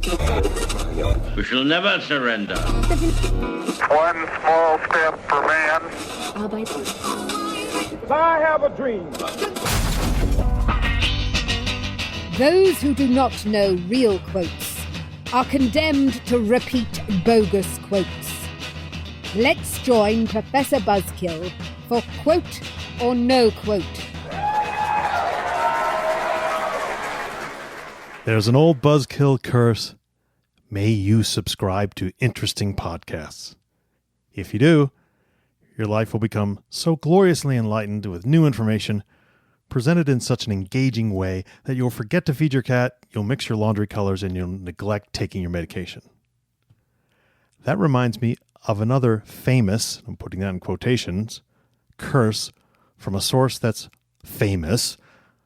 We shall never surrender. One small step for man. I have a dream. Those who do not know real quotes are condemned to repeat bogus quotes. Let's join Professor Buzzkill for Quote or No Quote. There's an old buzzkill curse. May you subscribe to interesting podcasts. If you do, your life will become so gloriously enlightened with new information presented in such an engaging way that you'll forget to feed your cat, you'll mix your laundry colors, and you'll neglect taking your medication. That reminds me of another famous, I'm putting that in quotations, curse from a source that's famous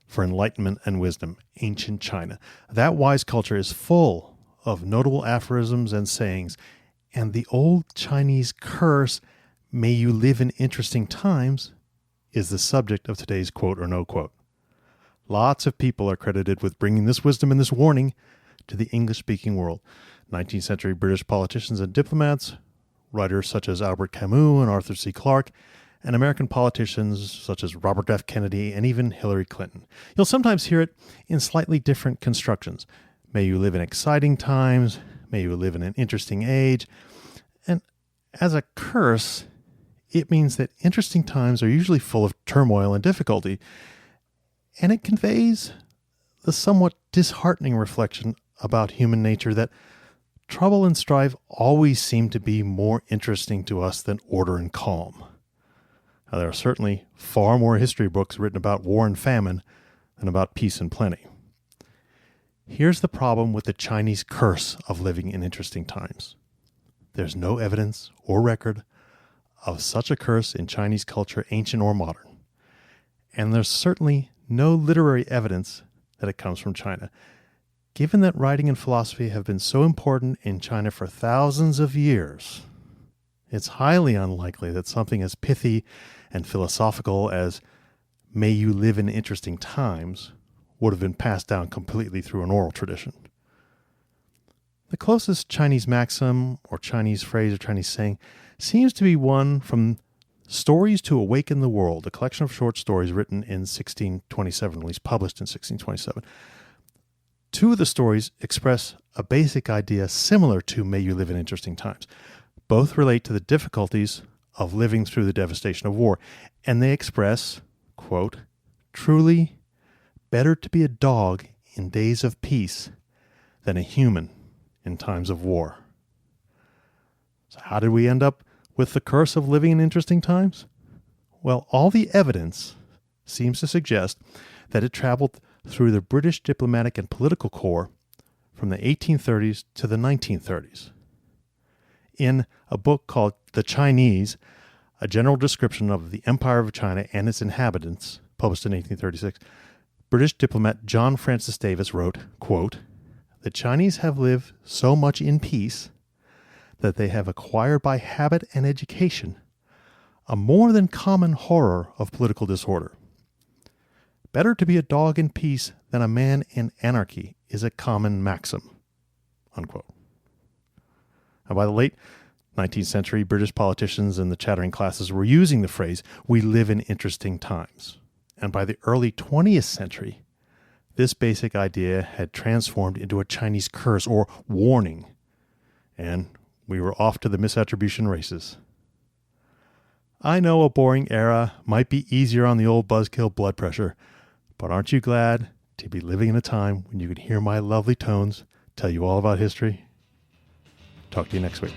for enlightenment and wisdom, ancient China. That wise culture is full of notable aphorisms and sayings, and the old Chinese curse, may you live in interesting times, is the subject of today's quote or no quote. Lots of people are credited with bringing this wisdom and this warning to the English-speaking world. 19th century British politicians and diplomats, writers such as Albert Camus and Arthur C. Clarke, and American politicians such as Robert F. Kennedy and even Hillary Clinton. You'll sometimes hear it in slightly different constructions. May you live in exciting times, may you live in an interesting age. And as a curse, it means that interesting times are usually full of turmoil and difficulty, and it conveys the somewhat disheartening reflection about human nature that trouble and strife always seem to be more interesting to us than order and calm. Now, there are certainly far more history books written about war and famine than about peace and plenty. Here's the problem with the Chinese curse of living in interesting times. There's no evidence or record of such a curse in Chinese culture, ancient or modern. And there's certainly no literary evidence that it comes from China. Given that writing and philosophy have been so important in China for thousands of years, it's highly unlikely that something as pithy and philosophical as may you live in interesting times would have been passed down completely through an oral tradition. The closest Chinese maxim or Chinese phrase or Chinese saying seems to be one from Stories to Awaken the World, a collection of short stories written in 1627, at least published in 1627. Two of the stories express a basic idea similar to May You Live in Interesting Times. Both relate to the difficulties of living through the devastation of war, and they express, quote, truly better to be a dog in days of peace than a human in times of war. So how did we end up with the curse of living in interesting times? Well, all the evidence seems to suggest that it traveled through the British diplomatic and political corps from the 1830s to the 1930s. In a book called The Chinese, a general description of the Empire of China and its inhabitants, published in 1836, British diplomat John Francis Davis wrote, quote, the Chinese have lived so much in peace that they have acquired by habit and education a more than common horror of political disorder. Better to be a dog in peace than a man in anarchy is a common maxim, unquote. Now, by the late 19th century, British politicians and the chattering classes were using the phrase, we live in interesting times. And by the early 20th century, this basic idea had transformed into a Chinese curse or warning, and we were off to the misattribution races. I know a boring era might be easier on the old buzzkill blood pressure, but aren't you glad to be living in a time when you can hear my lovely tones tell you all about history? Talk to you next week.